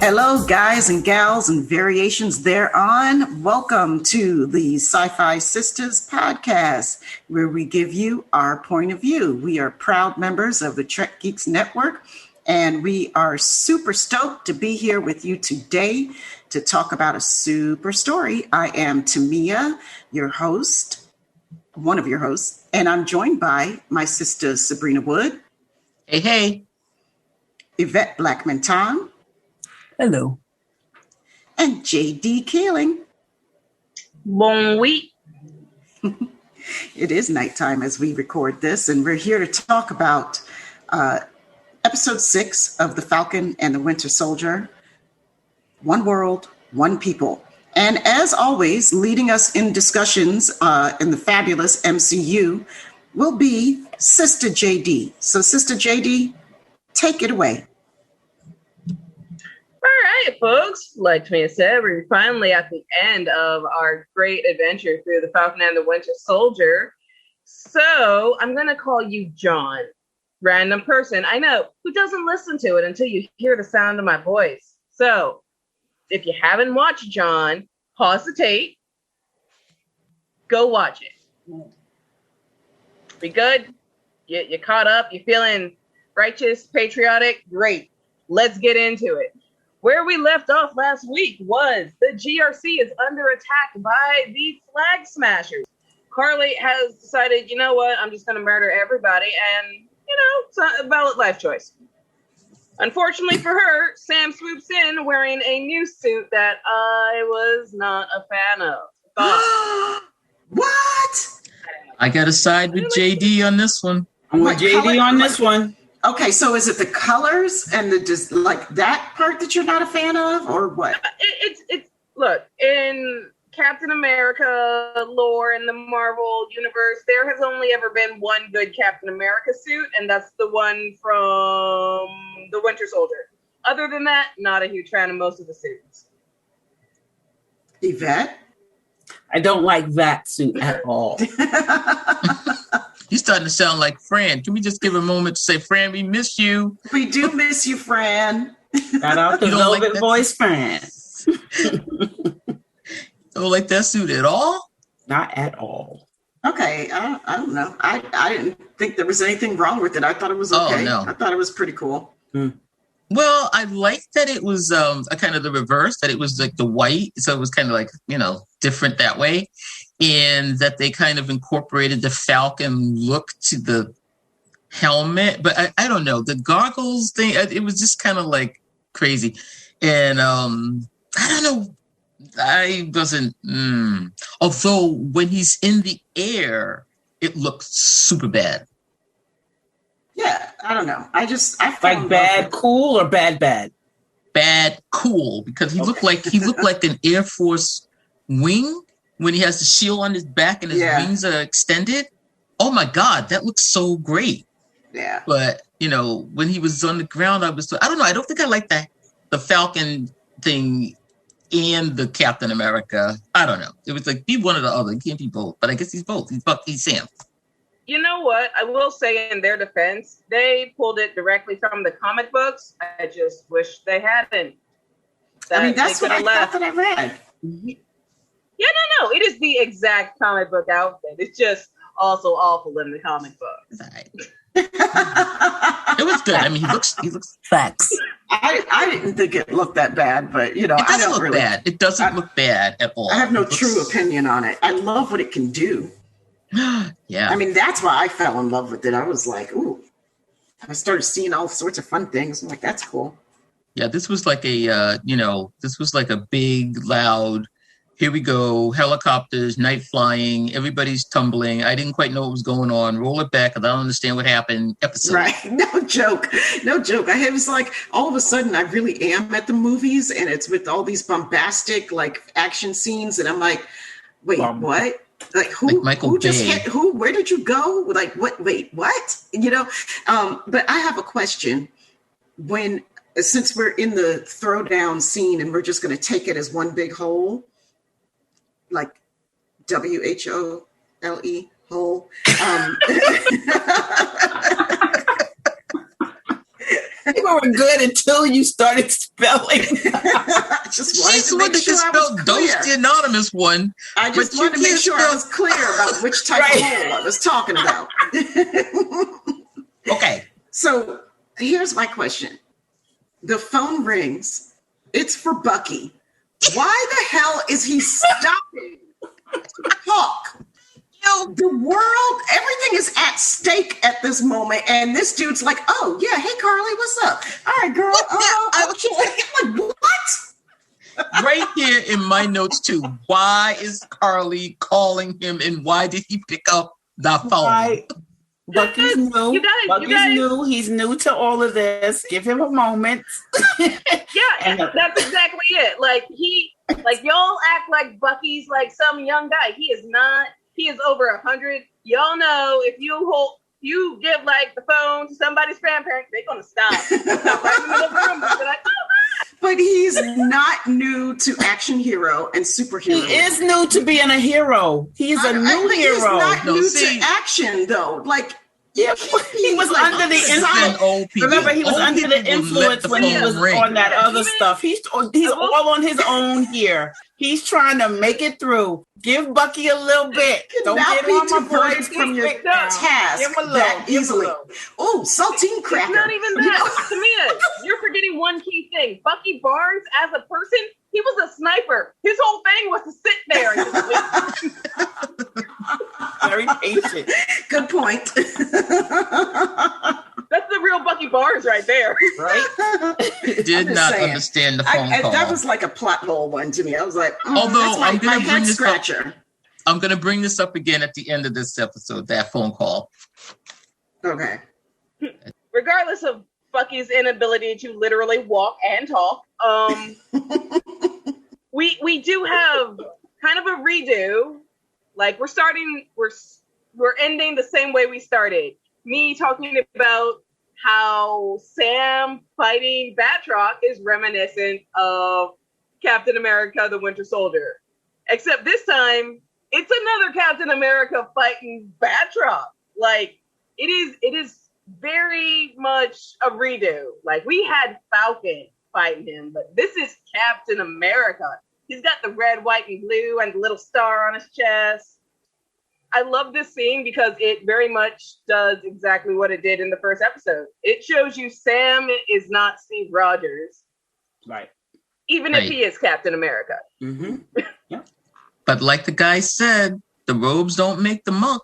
Hello, guys and gals and variations thereon. Welcome to the SyFy Sistas podcast, where we give you our point of view. We are proud members of the Trek Geeks Network, and we are super stoked to be here with you today to talk about a super story. I am Tamia, your host, one of your hosts, and I'm joined by my sister, Subrina Wood. Hey, hey. Yvette Blackman-Tom. Hello. And J.D. Keeling. Bon week. It is nighttime as we record this, and we're here to talk about episode 6 of The Falcon and the Winter Soldier. One world, one people. And as always, leading us in discussions in the fabulous MCU will be Sister J.D. So Sister J.D., take it away. All right, folks. Like Tamia said, we're finally at the end of our great adventure through The Falcon and the Winter Soldier. So I'm going to call you John. Random person, I know, who doesn't listen to it until you hear the sound of my voice. So if you haven't watched John, pause the tape. Go watch it. Be good? You caught up? You feeling righteous, patriotic? Great. Let's get into it. Where we left off last week was the GRC is under attack by the Flag Smashers. Karli has decided, you know what, I'm just going to murder everybody, and, it's a valid life choice. Unfortunately for her, Sam swoops in wearing a new suit that I was not a fan of. What? I got to side with JD on this one. I'm with JD on this one. Okay, so is it the colors and the just like that part that you're not a fan of, or what? It's look, in Captain America lore in the Marvel universe, there has only ever been one good Captain America suit, and that's the one from the Winter Soldier. Other than that, not a huge fan of most of the suits. Yvette? I don't like that suit at all. You're starting to sound like Fran. Can we just give a moment to say, Fran, we miss you? We do miss you, Fran. Shout out to Velvet Voice Fran. Don't like that suit at all? Not at all. Okay, I don't know. I didn't think there was anything wrong with it. I thought it was okay. Oh, no. I thought it was pretty cool. Well, I liked that it was a kind of the reverse, that it was like the white. So it was kind of like, different that way. And that they kind of incorporated the Falcon look to the helmet. But I don't know. The goggles thing, it was just kind of like crazy. And I don't know. I wasn't. Although when he's in the air, it looks super bad. Yeah, I don't know. I like bad cool or bad? Bad cool, because he looked like an Air Force wing when he has the shield on his back and his wings are extended. Oh my God, that looks so great. Yeah. But when he was on the ground, I don't know. I don't think I like the Falcon thing and the Captain America. I don't know. It was like, be one or the other. He can't be both. But I guess he's both. He's Bucky, he's Sam. You know what? I will say in their defense, they pulled it directly from the comic books. I just wish they hadn't. That's what I thought that I read. Yeah, no. It is the exact comic book outfit. It's just also awful in the comic books. Right. It was good. I mean, he looks facts. I didn't think it looked that bad, but it doesn't look bad. It doesn't look bad at all. I have no true opinion on it. I love what it can do. Yeah. I mean, that's why I fell in love with it. I was like, ooh. I started seeing all sorts of fun things. I'm like, that's cool. Yeah, this was like a big, loud, here we go, helicopters, night flying, everybody's tumbling. I didn't quite know what was going on. Roll it back, because I don't understand what happened. Episode. Right. No joke. I was like, all of a sudden, I really am at the movies, and it's with all these bombastic, like, action scenes, and I'm like, wait, what? Like who? Like Michael who just Bay. hit who? Where did you go? Like what? Wait, what? But I have a question. Since we're in the throwdown scene and we're just going to take it as one big whole, like WHOLE whole. You were good until you started spelling. just wanted She's to the one make that sure just I was spelled clear. Dose, the anonymous one. I just wanted to make sure I was clear about which type of hole I was talking about. Okay. So here's my question. The phone rings. It's for Bucky. Why the hell is he stopping to talk? The world, everything is at stake at this moment. And this dude's like, oh, yeah, hey, Karli, what's up? All right, girl. I'm like, what? Right here in my notes, too. Why is Karli calling him and why did he pick up the phone? Why? Bucky's new. Bucky's new. He's new to all of this. Give him a moment. Yeah, that's exactly it. Like y'all act like Bucky's like some young guy. He is not. He is over 100. Y'all know if you give like the phone to somebody's grandparent, they're gonna stop. Stop right in the middle of the room. They're like, oh, but he's not new to action hero and superhero. He is new to being a hero. He's a new hero. He's not new to action though. Like, yeah, he was under the influence. Remember, he was under the influence when he was on that other stuff. He's all on his own here. He's trying to make it through. Give Bucky a little bit. Don't get him on my boys from your task that easily. Oh, saltine cracker. It's not even that. Tamia, you're forgetting one key thing. Bucky Barnes, as a person, he was a sniper. His whole thing was to sit there and just wait. Very patient. Good point. That's the real Bucky Barnes right there. Right? Did not understand the phone call. That was like a plot hole one to me. I was like, although that's my head scratcher. I'm going to bring this up again at the end of this episode, that phone call. Okay. Regardless of Bucky's inability to literally walk and talk, we do have kind of a redo. Like we're ending the same way we started. Me talking about how Sam fighting Batroc is reminiscent of Captain America, the Winter Soldier. Except this time, it's another Captain America fighting Batroc. Like, it is very much a redo. Like, we had Falcon fighting him, but this is Captain America. He's got the red, white, and blue and the little star on his chest. I love this scene because it very much does exactly what it did in the first episode. It shows you Sam is not Steve Rogers. Right. Even if he is Captain America. Mm-hmm. Yeah. But like the guy said, the robes don't make the monk.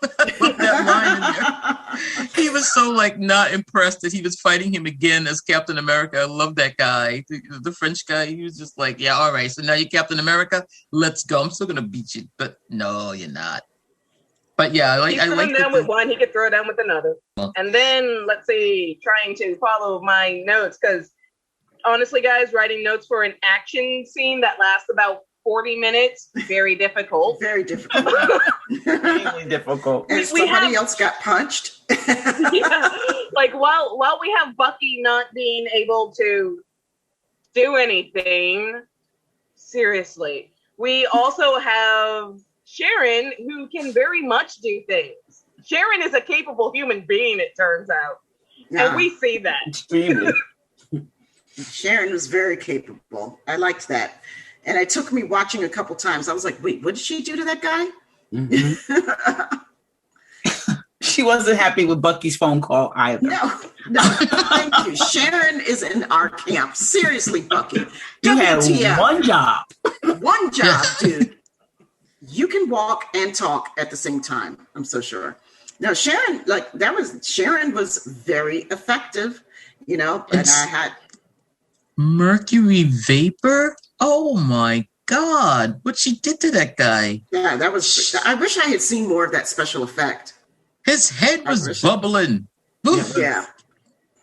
Put that line in there. He was so not impressed that he was fighting him again as Captain America. I love that guy. The French guy, he was just like, yeah, all right, so now you're Captain America? Let's go. I'm still going to beat you. But no, you're not. But yeah, I like down with one, he could throw down with another. Well, and then, let's see, trying to follow my notes, because honestly, guys, writing notes for an action scene that lasts about 40 minutes, very difficult. Very difficult. Really difficult. And somebody else got punched. Yeah. Like while we have Bucky not being able to do anything, seriously, we also have Sharon, who can very much do things. Sharon is a capable human being, it turns out. Yeah. And we see that. Extremely. Sharon was very capable. I liked that. And it took me watching a couple times. I was like, wait, what did she do to that guy? Mm-hmm. She wasn't happy with Bucky's phone call either. No, thank you. Sharon is in our camp. Seriously, Bucky. You had one job. One job, dude. You can walk and talk at the same time. I'm so sure. Now, Sharon, Sharon was very effective, and I had mercury vapor. Oh my God, what she did to that guy. Yeah, I wish I had seen more of that special effect. His head was bubbling. Yeah,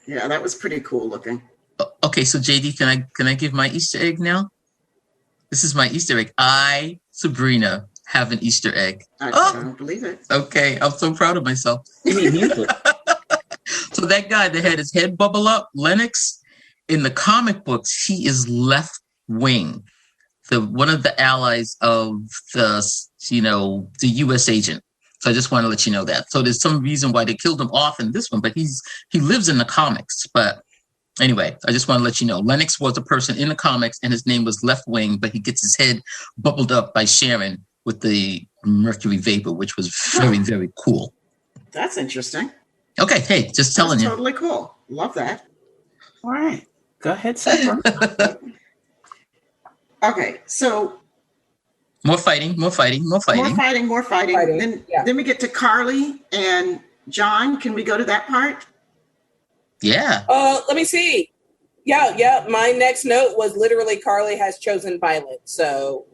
that was pretty cool looking. Okay, so JD, can I give my Easter egg now? This is my Easter egg. I, Subrina, have an Easter egg. I don't believe it. Okay, I'm so proud of myself. So that guy that had his head bubble up, Lennox, in the comic books, he is left wing, one of the allies of the U.S. agent. So I just want to let you know that. So there's some reason why they killed him off in this one, but he lives in the comics. But Anyway, I just want to let you know, Lennox was a person in the comics, and his name was Left Wing, but he gets his head bubbled up by Sharon with the mercury vapor, which was very, very cool. That's interesting. Okay, hey, just telling you. Totally cool. Love that. All right. Go ahead, Sarah. Okay, so... More fighting. Then we get to Karli and John. Can we go to that part? Yeah. Let me see. Yeah. My next note was literally Karli has chosen violence. So.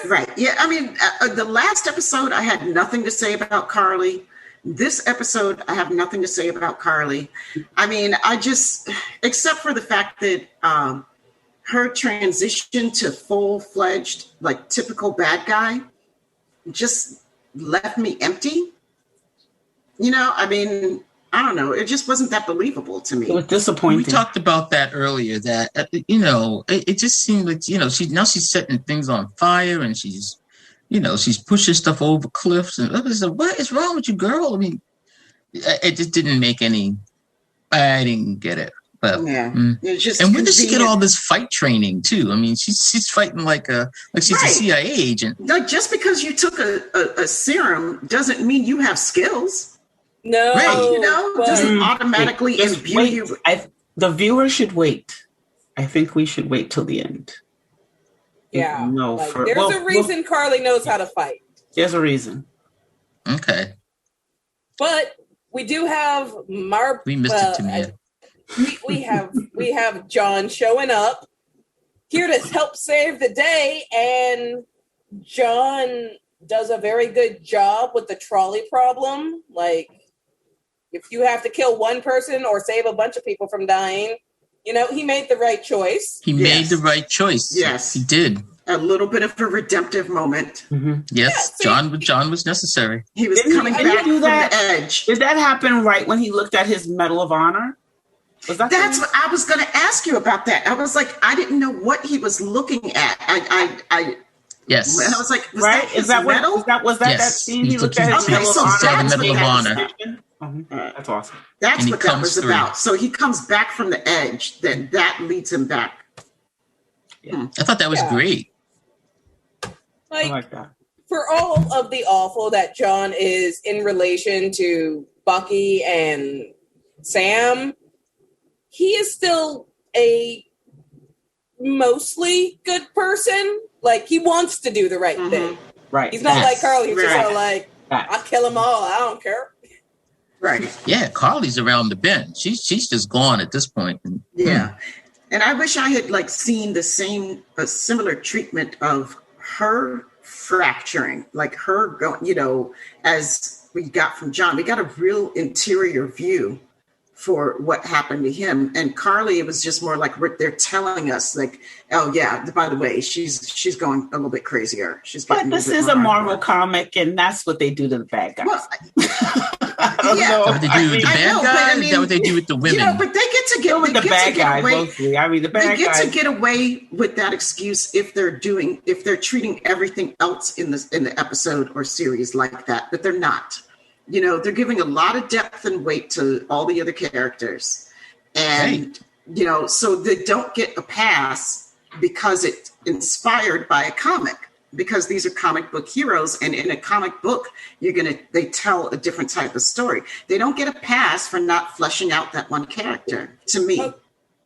Right. Yeah. I mean, the last episode, I had nothing to say about Karli. This episode, I have nothing to say about Karli. I mean, except for the fact that her transition to full-fledged, like typical bad guy, just left me empty. I mean, I don't know. It just wasn't that believable to me. It was disappointing. We talked about that earlier, that, it just seemed like, she's setting things on fire, and she's pushing stuff over cliffs. And what is wrong with you, girl? I mean, it just didn't make I didn't get it. But, yeah. It's just and when does she get all this fight training too? I mean, she's fighting like she's a CIA agent. Like, just because you took a serum doesn't mean you have skills. No, right. Doesn't automatically imbue you. The viewer should wait. I think we should wait till the end. Yeah. There's a reason Karli knows how to fight. There's a reason. Okay. But we do have We missed it, Tamia. We have John showing up here to help save the day, and John does a very good job with the trolley problem. Like, if you have to kill one person or save a bunch of people from dying, he made the right choice. He made the right choice. Yes, he did. A little bit of a redemptive moment. Mm-hmm. Yes, yeah, John was necessary. He was coming back from the edge. Did that happen right when he looked at his Medal of Honor? That's what I was going to ask you about. That I was like, I didn't know what he was looking at. Yes. And I was like, right? Is that medal? Was that that scene? He looked at his Medal of Honor. That's awesome. That's what that was about. So he comes back from the edge. Then that leads him back. Yeah. I thought that was great. I like that. For all of the awful that John is in relation to Bucky and Sam, he is still a mostly good person. Like, he wants to do the right thing. Right. He's not like Karli, who's just like, I'll kill them all. I don't care. Right. Yeah, Karli's around the bend. She's just gone at this point. Yeah. And I wish I had seen a similar treatment of her fracturing, like her going, as we got from John. We got a real interior view for what happened to him. And Karli, it was just more like they're telling us, like, oh yeah, by the way, she's going a little bit crazier. But this is a Marvel comic, and that's what they do to the bad guys. Well, I don't know. What they do with the bad guys? Is that what they do with the women? But they get to get with the bad guys mostly. I mean, the bad guys. They get to get away with that excuse if they're treating everything else in the episode or series like that, but they're not. They're giving a lot of depth and weight to all the other characters. And, so they don't get a pass because it's inspired by a comic, because these are comic book heroes. And in a comic book, they tell a different type of story. They don't get a pass for not fleshing out that one character, to me.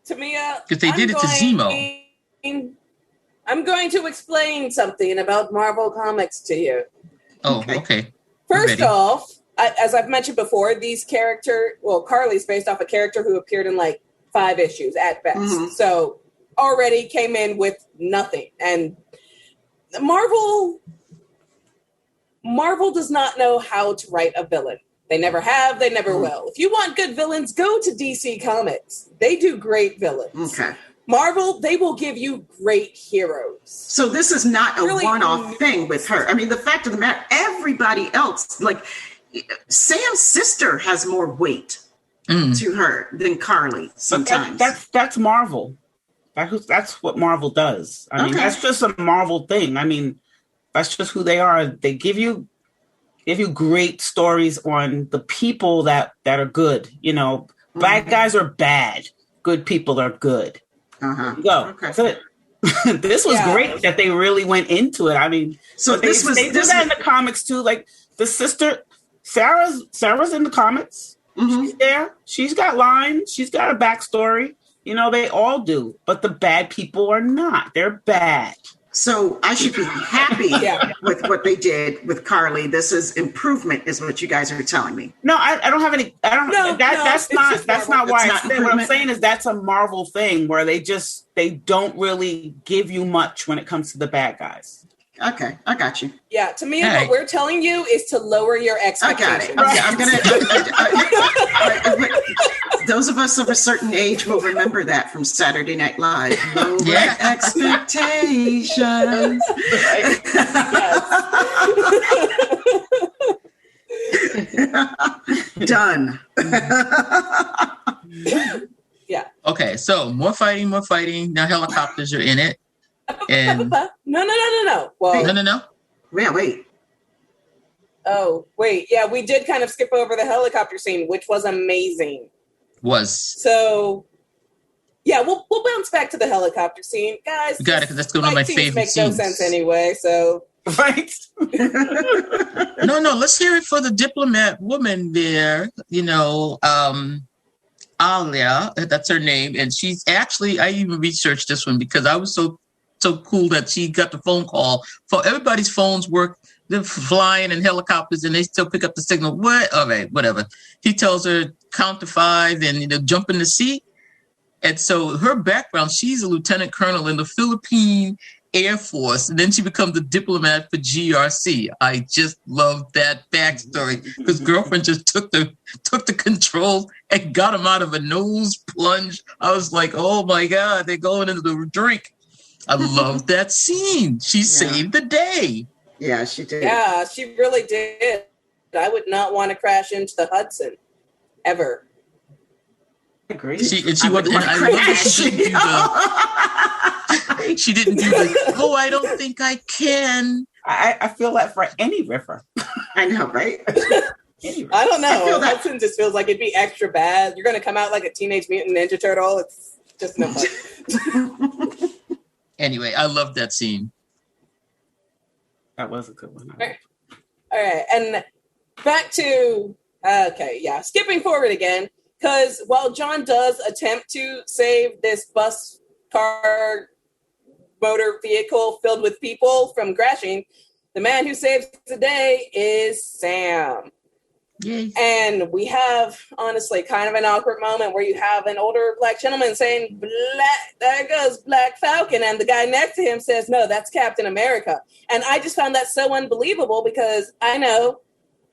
Tamia, because they did it to Zemo. I'm going to explain something about Marvel Comics to you. Oh, okay. First off, as I've mentioned before, Karli's based off a character who appeared in 5 issues at best. Mm-hmm. So already came in with nothing. And Marvel does not know how to write a villain. They never have, they never will. If you want good villains, go to DC Comics. They do great villains. Okay. Marvel, they will give you great heroes. So this is not a one-off thing with her. I mean, the fact of the matter, everybody else, Sam's sister has more weight to her than Karli sometimes. That's Marvel. That's what Marvel does. I mean, that's just a Marvel thing. I mean, that's just who they are. They give you great stories on the people that are good. Bad guys are bad. good people are good. Uh-huh. Go. Okay. That's it. This was great that they really went into it. I mean, so they do that in the comics too. Like the sister, Sarah's in the comics. Mm-hmm. She's there. She's got lines. She's got a backstory. You know, they all do. But the bad people are not. They're bad. So I should be happy with what they did with Karli. This is improvement, is what you guys are telling me. No, I don't have any. I don't. No, that's not why I said. What I'm saying is that's a Marvel thing where they don't really give you much when it comes to the bad guys. Okay, I got you. Yeah, to me, what we're telling you is to lower your expectations. I got it. I'm gonna. Those of us of a certain age will remember that from Saturday Night Live. Lower expectations. Done. Yeah. Okay, so more fighting. Now helicopters are in it. And No. Well, no. Yeah, wait. Oh, wait. Yeah, we did kind of skip over the helicopter scene, which was amazing. So, yeah, we'll bounce back to the helicopter scene, guys. You got it, because that's going to be my favorite make scenes. No sense anyway. So right. No. Let's hear it for the diplomat woman there. You know, Alia. That's her name, and she's actually. I even researched this one because I was so cool that she got the phone call. For everybody's phones work. They're flying in helicopters and they still pick up the signal. What? All right, whatever. He tells her count to 5 and jump in the seat. And so her background, she's a lieutenant colonel in the Philippine Air Force, and then she becomes a diplomat for GRC. I just love that backstory because girlfriend just took the control and got him out of a nose plunge. I was like, oh my God, they're going into the drink. I love that scene. She saved the day. Yeah, she did. Yeah, she really did. I would not want to crash into the Hudson ever. I agree. She didn't do the. She didn't do the. Oh, I don't think I can. I feel that for any river. I know, right? I don't know. Hudson just feels like it'd be extra bad. You're going to come out like a Teenage Mutant Ninja Turtle. It's just no fun. Anyway, I love that scene. That was a good one. All right. And back to, skipping forward again, because while John does attempt to save this bus car motor vehicle filled with people from crashing, the man who saves the day is Sam. Yay. And we have, honestly, kind of an awkward moment where you have an older black gentleman saying, there goes Black Falcon. And the guy next to him says, no, that's Captain America. And I just found that so unbelievable because I know,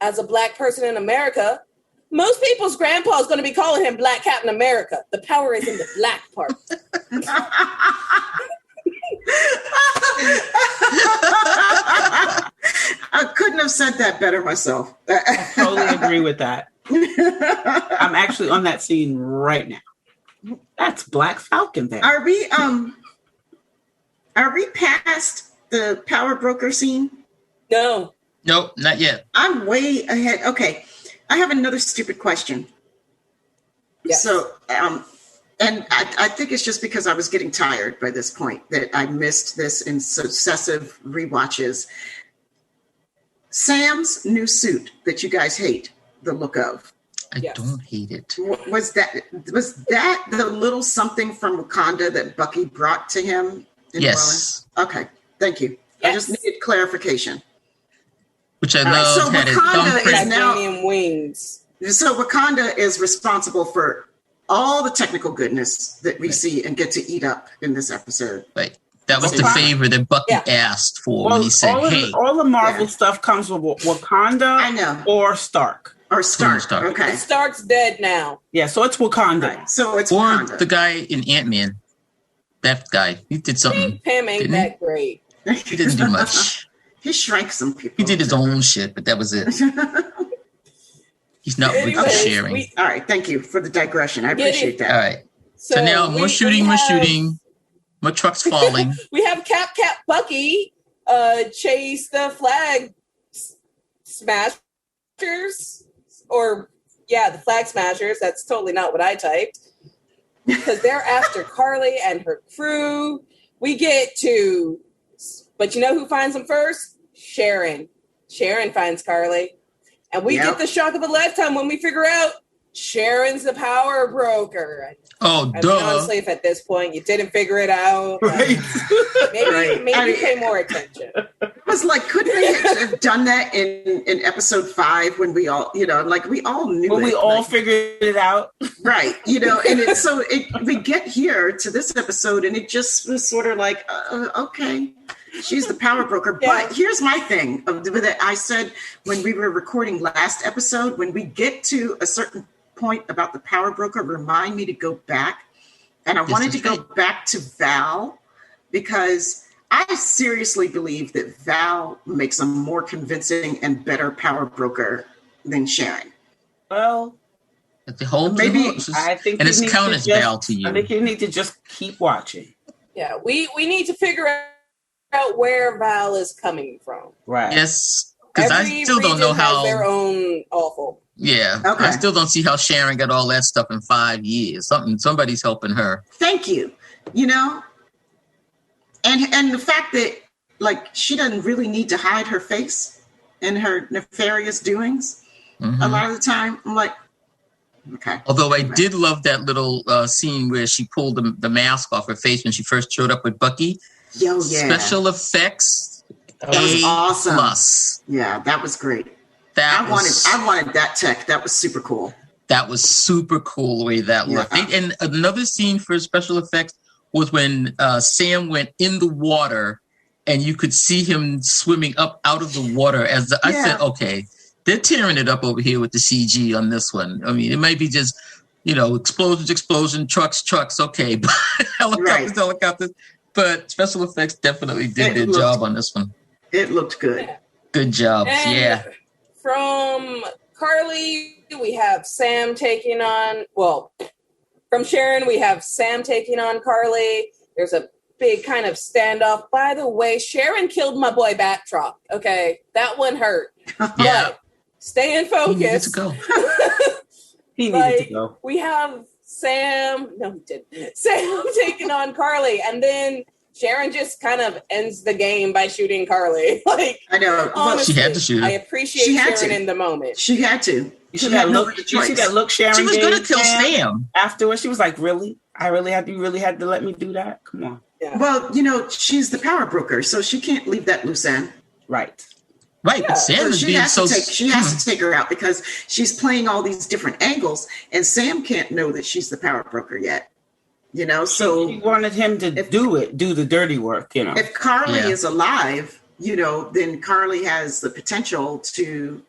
as a black person in America, most people's grandpa is going to be calling him Black Captain America. The power is in the black part. I couldn't have said that better myself. I totally agree with that. I'm actually on that scene right now. That's Black Falcon there. Are we past the power broker scene? No. Nope, not yet. I'm way ahead. Okay. I have another stupid question. Yes. So, and I think it's just because I was getting tired by this point that I missed this in successive rewatches. Sam's new suit that you guys hate the look of. I don't hate it. Was that the little something from Wakanda that Bucky brought to him? Yes. Okay. Thank you. Yes. I just needed clarification. Which I love. So Wakanda is now wings. So Wakanda is responsible for all the technical goodness that we see and get to eat up in this episode. Right. That was the favor that Bucky asked for when he said, all the Marvel stuff comes with Wakanda I know. Or Stark. Or Stark. Okay. Stark's dead now. Yeah, so it's Wakanda. Right. So it's or Wakanda. The guy in Ant-Man. That guy. He did something. Pam ain't that great. He didn't do much. He shrank some people. He did his own shit, but that was it. He's not good for sharing. All right. Thank you for the digression. I appreciate that. All right. So now more shooting. More trucks falling. We have Cap Bucky chase the flag smashers. The flag smashers. That's totally not what I typed. because they're after Karli and her crew. We get to, but you know who finds them first? Sharon. Sharon finds Karli. And we get the shock of a lifetime when we figure out Sharon's the power broker. Oh, I duh. mean, honestly, if at this point you didn't figure it out, Right. maybe pay more attention. It was like, couldn't they have done that in episode 5 when we all, like we all knew when it. we all figured it out. Right. And we get here to this episode and it just was sort of like, okay, she's the power broker. Yeah. But here's my thing that I said when we were recording last episode, when we get to a certain point about the power broker, remind me to go back. And I wanted to go back to Val because I seriously believe that Val makes a more convincing and better power broker than Sharon. Well, the whole maybe I think, and it's count as Val to you. I think you need to just keep watching. Yeah, we need to figure out where Val is coming from. Right. Yes, because I still don't know how. Has their own awful. Yeah, okay. I still don't see how Sharon got all that stuff in 5 years. Somebody's helping her. Thank you. And the fact that like she doesn't really need to hide her face in her nefarious doings. A lot of the time, I'm like, okay. Although I did love that little scene where she pulled the mask off her face when she first showed up with Bucky. Yo, yeah. Special effects. That was awesome. Plus. Yeah, that was great. I wanted that tech. That was super cool. That was super cool the way that looked. And another scene for special effects was when Sam went in the water and you could see him swimming up out of the water. I said, okay, they're tearing it up over here with the CG on this one. I mean, it might be just, explosion, trucks, okay, but helicopters. But special effects definitely did their job on this one. It looked good. Good job. And from Karli, we have Sam taking on, from Sharon, we have Sam taking on Karli. There's a big kind of standoff. By the way, Sharon killed my boy Batroc. Okay, that one hurt. Yeah. But staying focused. He needed to go. We have Sam. No, he didn't. Sam taking on Karli, and then Sharon just kind of ends the game by shooting Karli. I know. Honestly, she had to shoot. I appreciate Sharon in the moment. She had to. You see that look Sharon She was going to kill Sam. Afterwards, she was like, really? You really had to let me do that? Come on. Yeah. Well, she's the power broker, so she can't leave that loose end. Right. Right, but Sam is being she has to take her out because she's playing all these different angles, and Sam can't know that she's the power broker yet. So she wanted him to do the dirty work. If Karli is alive, then Karli has the potential to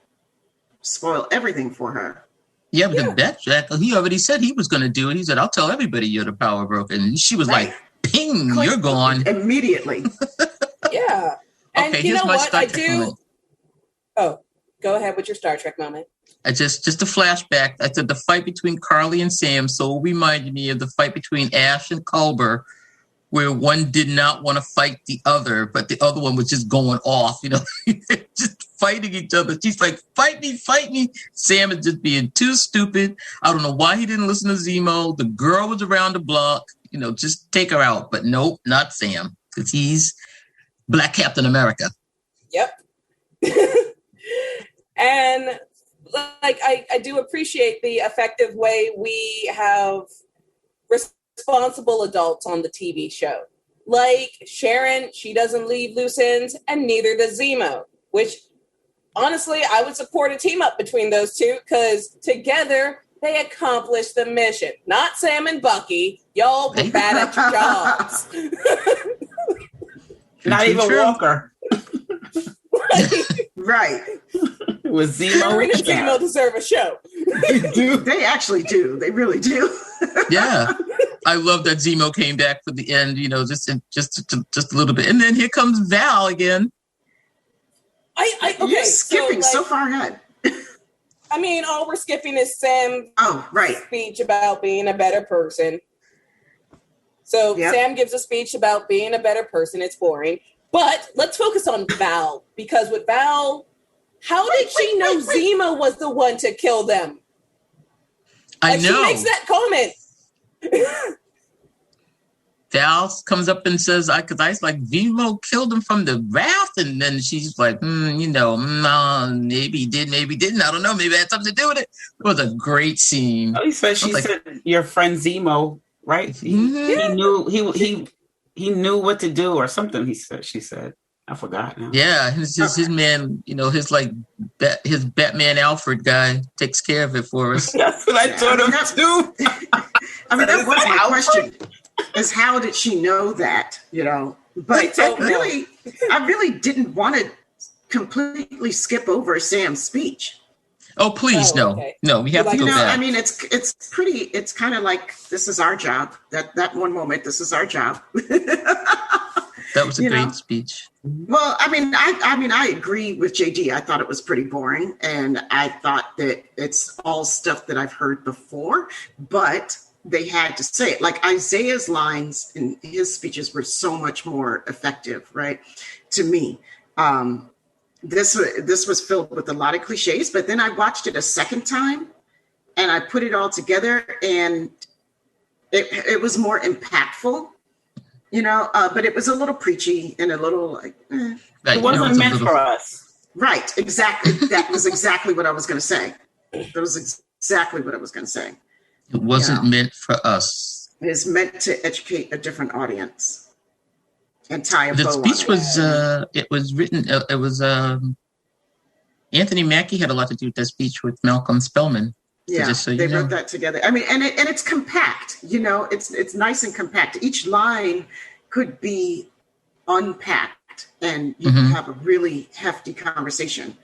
spoil everything for her. Yeah, but that he already said he was going to do it. He said, "I'll tell everybody you're the power broker," and she was like, "Ping, you're gone immediately." Yeah, and okay, you know what? I do. Moment. Oh, go ahead with your Star Trek moment. Just a flashback. I said the fight between Karli and Sam so it reminded me of the fight between Ash and Culber, where one did not want to fight the other, but the other one was just going off, just fighting each other. She's like, fight me. Sam is just being too stupid. I don't know why he didn't listen to Zemo. The girl was around the block, just take her out. But nope, not Sam, because he's Black Captain America. Yep. And I do appreciate the effective way we have responsible adults on the TV show. Like Sharon, she doesn't leave loose ends, and neither does Zemo, which honestly, I would support a team up between those two because together they accomplish the mission. Not Sam and Bucky. Y'all were bad at your jobs. Not even Walker. Right. With Zemo and Zemo deserve a show. They actually do. They really do. Yeah. I love that Zemo came back for the end, just a little bit. And then here comes Val again. You're skipping so far ahead. I mean, all we're skipping is Sam's speech about being a better person. So Sam gives a speech about being a better person. It's boring. But let's focus on Val, because with Val, how did she know Zemo was the one to kill them? I know. She makes that comment. Val comes up and says, because I was like, Vimo killed him from the raft. And then she's like, maybe he did, maybe he didn't. I don't know. Maybe it had something to do with it. It was a great scene. Oh, she said, your friend Zemo, right? Mm-hmm. He knew what to do or something, she said. I forgot now. Yeah, his man, his Batman Alfred guy takes care of it for us. That's what I told him too. I mean, that was my question. Is how did she know that, But I really didn't want to completely skip over Sam's speech. Oh, please, no. Okay. No, we have to go back. I mean, it's kind of like, this is our job. That one moment, this is our job. That was a great speech. Well, I mean, I agree with JD. I thought it was pretty boring, and I thought that it's all stuff that I've heard before, but they had to say it. Like Isaiah's lines in his speeches were so much more effective, right? To me, this was filled with a lot of cliches, but then I watched it a second time and I put it all together, and it was more impactful, but it was a little preachy and a little like, It wasn't meant for us. Right. Exactly. That was exactly what I was going to say. That was exactly what I was going to say. It wasn't meant for us. It's meant to educate a different audience and tie a bow on it. The speech was, it was written, it was, Anthony Mackie had a lot to do with that speech with Malcolm Spellman. Yeah, they wrote that together. I mean, and it's compact, it's nice and compact. Each line could be unpacked and you can have a really hefty conversation,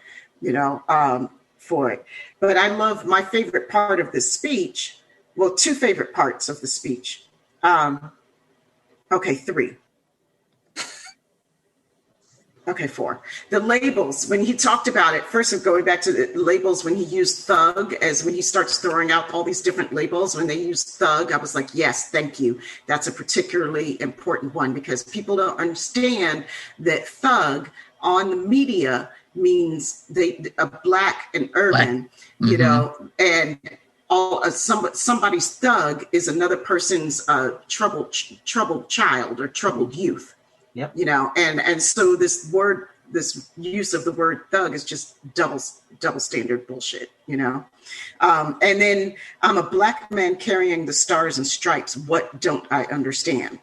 for it. But I love my favorite part of this speech. Well, two favorite parts of the speech. Three. Okay, four. The labels, when he talked about it, first of going back to the labels, when he used thug, as when he starts throwing out all these different labels, when they use thug, I was like, yes, thank you. That's a particularly important one because people don't understand that thug on the media means a black and urban, and somebody's thug is another person's troubled child or troubled youth. Yep. And so this use of the word thug is just double standard bullshit, and then I'm a black man carrying the stars and stripes. What don't I understand?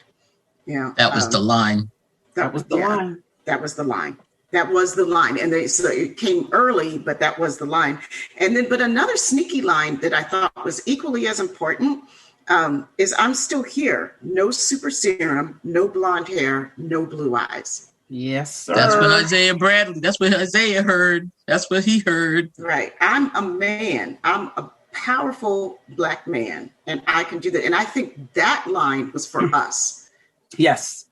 That was the line. That was the line. That was the line. That was the line. And so it came early, but that was the line. And then, but another sneaky line that I thought was equally as important is I'm still here. No super serum, no blonde hair, no blue eyes. Yes, sir. That's what Isaiah heard. That's what he heard. Right. I'm a man. I'm a powerful black man, and I can do that. And I think that line was for us. Yes.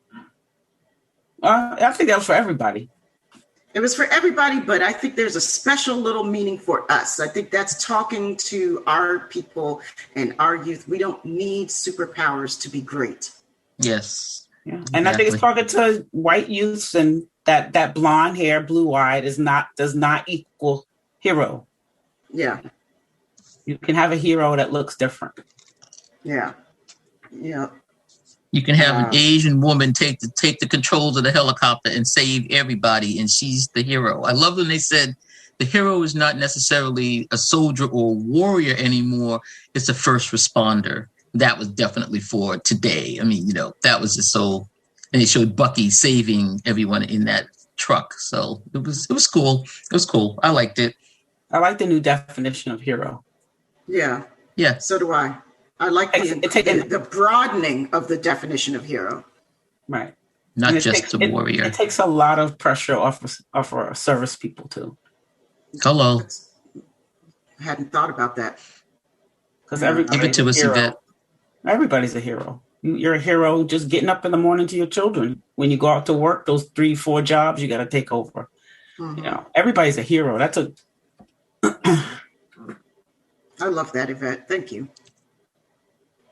I think that was for everybody. It was for everybody, but I think there's a special little meaning for us. I think that's talking to our people and our youth. We don't need superpowers to be great. Yes. Yeah. And exactly. I think it's talking to white youths, and that blonde hair, blue eyed does not equal hero. Yeah. You can have a hero that looks different. Yeah. Yeah. You can have an Asian woman take the controls of the helicopter and save everybody, and she's the hero. I love when they said the hero is not necessarily a soldier or a warrior anymore. It's a first responder. That was definitely for today. I mean, that was just so. And they showed Bucky saving everyone in that truck. So it was cool. It was cool. I liked it. I like the new definition of hero. Yeah. Yeah. So do I. I like the broadening of the definition of hero. Right. Not just a warrior. It takes a lot of pressure off our service people too. Hello. I hadn't thought about that. Because give it to us, Yvette. Everybody's a hero. You're a hero just getting up in the morning to your children. When you go out to work, those 3-4 jobs you got to take over. Mm-hmm. Everybody's a hero. That's a. I love that, Yvette. Thank you.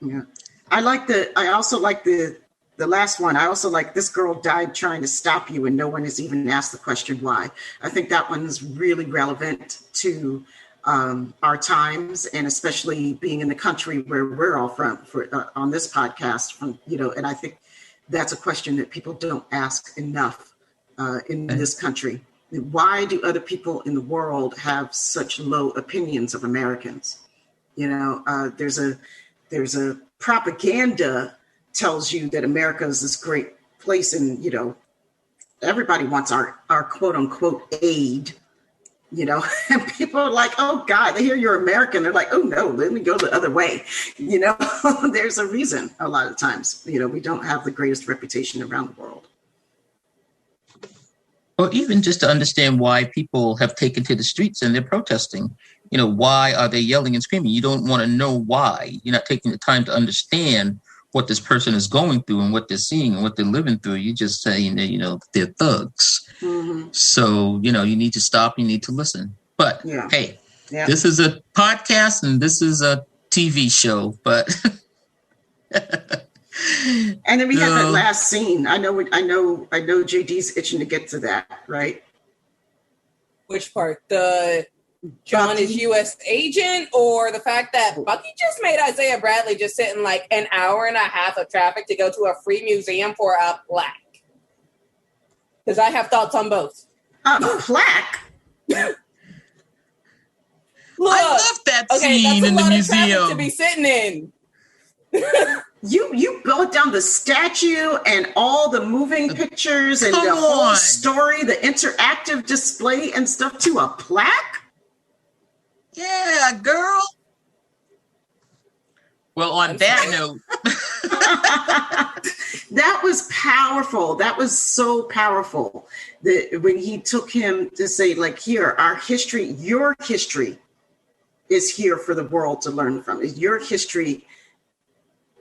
Yeah. I also like the last one. I also like this girl died trying to stop you and no one has even asked the question why. I think that one's really relevant to our times, and especially being in the country where we're all from on this podcast, and I think that's a question that people don't ask enough in this country. Why do other people in the world have such low opinions of Americans? There's a propaganda tells you that America is this great place, and everybody wants our quote unquote aid. And people are like, oh God, they hear you're American. They're like, oh no, let me go the other way. There's a reason a lot of times, we don't have the greatest reputation around the world. Or even just to understand why people have taken to the streets and they're protesting. Why are they yelling and screaming? You don't want to know why. You're not taking the time to understand what this person is going through and what they're seeing and what they're living through. You just say, they're thugs. Mm-hmm. So, you need to stop. You need to listen. But hey, this is a podcast and this is a TV show. But and then we have that last scene. I know. JD's itching to get to that, right? Which part? The John is U.S. agent, or the fact that Bucky just made Isaiah Bradley just sit in like an hour and a half of traffic to go to a free museum for a plaque? Because I have thoughts on both. A plaque? Look, I love that scene in the museum. To be sitting in. You go down the statue and all the moving pictures and the whole story, the interactive display and stuff to a plaque? Yeah, girl. Well, on that note. That was powerful. That was so powerful. That when he took him to say, like, here, our history, your history is here for the world to learn from. Your history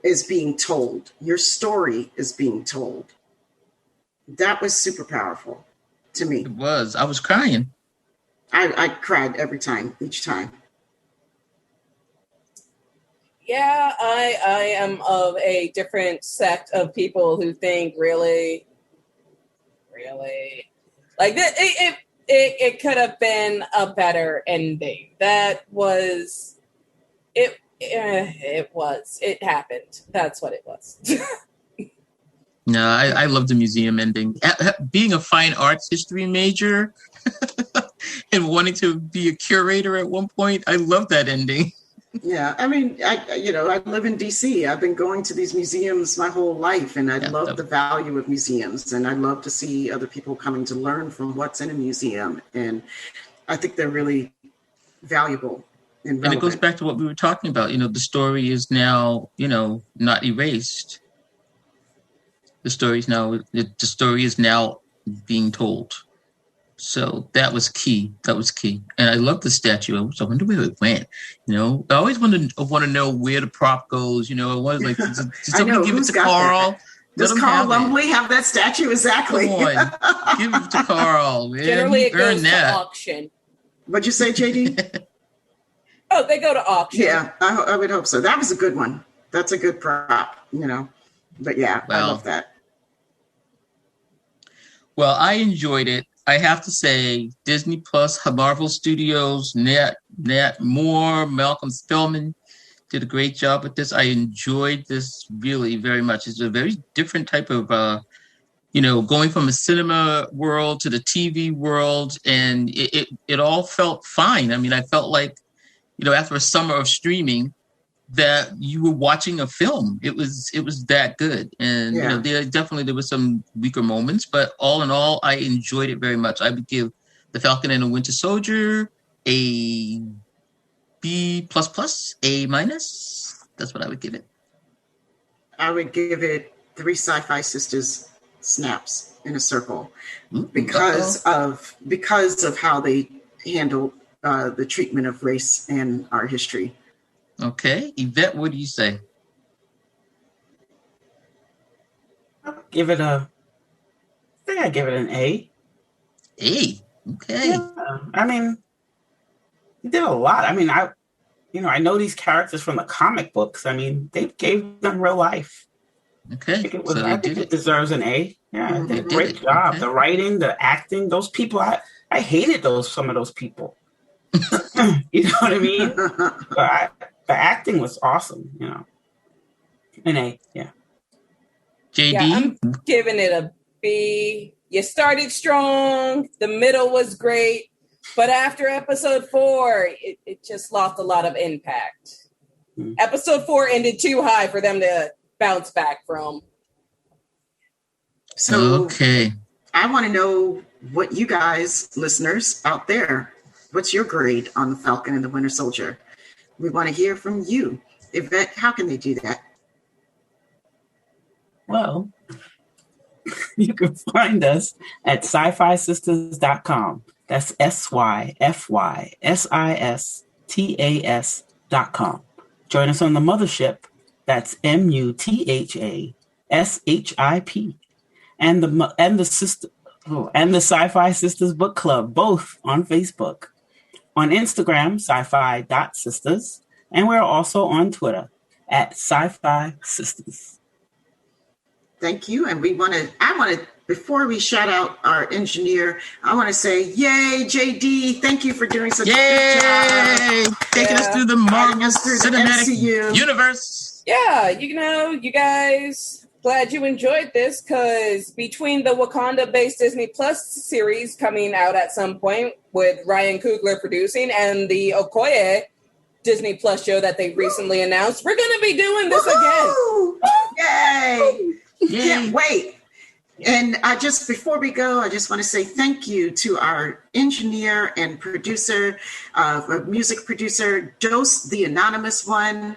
is being told. Your story is being told. That was super powerful to me. It was. I was crying. I cried each time. Yeah, I am of a different sect of people who think really, like it could have been a better ending. That was it. It happened. That's what it was. No, I love the museum ending. Being a fine arts history major and wanting to be a curator at one point, I love that ending. Yeah, I mean, I live in DC. I've been going to these museums my whole life, and I love the value of museums, and I love to see other people coming to learn from what's in a museum, and I think they're really valuable and relevant. And it goes back to what we were talking about. The story is now, not erased. The story is now being told. So that was key. And I love the statue. I wonder where it went. I always want to know where the prop goes. I was like, did somebody give it to Carl? Does Carl Lumbly have that statue? Exactly. Come on. Give it to Carl. Man. Generally, it goes to auction. What'd you say, JD? Oh, they go to auction. Yeah, I would hope so. That was a good one. That's a good prop, But yeah, I love that. Well, I enjoyed it. I have to say, Disney Plus, Marvel Studios, Nat Moore, Malcolm Spellman did a great job with this. I enjoyed this really very much. It's a very different type of, going from a cinema world to the TV world, and it all felt fine. I mean, I felt like, after a summer of streaming, that you were watching a film. It was that good. And there were some weaker moments, but all in all, I enjoyed it very much. I would give The Falcon and the Winter Soldier a B++, A-. That's what I would give it. I would give it 3 SyFy Sistas snaps in a circle. Ooh, because of how they handled the treatment of race and our history. Okay. Yvette, what do you say? I give it an A. A. Okay. Yeah. I mean, he did a lot. I mean, I know these characters from the comic books. I mean, they gave them real life. Okay. I think it deserves an A. Yeah, they did a great job. Okay. The writing, the acting, those people, I hated some of those people. You know what I mean? But the acting was awesome, you know. An A, yeah. JD? Yeah, I'm giving it a B. You started strong. The middle was great. But after episode 4, it just lost a lot of impact. Episode 4 ended too high for them to bounce back from. So, okay. I want to know what you guys, listeners out there, what's your grade on the Falcon and the Winter Soldier? We want to hear from you. Yvette, how can they do that? Well, you can find us at SyFySistas.com. That's SyFySistas.com. Join us on the mothership. That's MUTHASHIP. And the SyFy Sistas Book Club, both on Facebook. On Instagram, SyFy.Sistas. And we're also on Twitter at SyFy Sistas. Thank you. And before we shout out our engineer, I want to say, yay, JD. Thank you for doing such a good job. Taking us through the Marvel Cinematic Universe. Yeah, you guys, glad you enjoyed this, because between the Wakanda-based Disney Plus series coming out at some point with Ryan Coogler producing and the Okoye Disney Plus show that they recently announced, we're going to be doing this again. Yay! Can't wait. And before we go, I just want to say thank you to our engineer and producer, music producer, Dose, the anonymous one.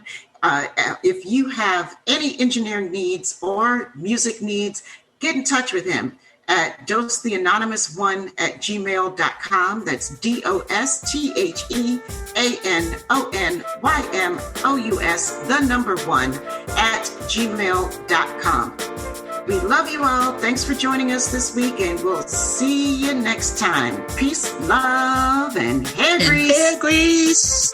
If you have any engineering needs or music needs, get in touch with him at dosetheanonymous1@gmail.com. That's DOSTHEANONYMOUS1@gmail.com. We love you all. Thanks for joining us this week, and we'll see you next time. Peace, love, and hair grease.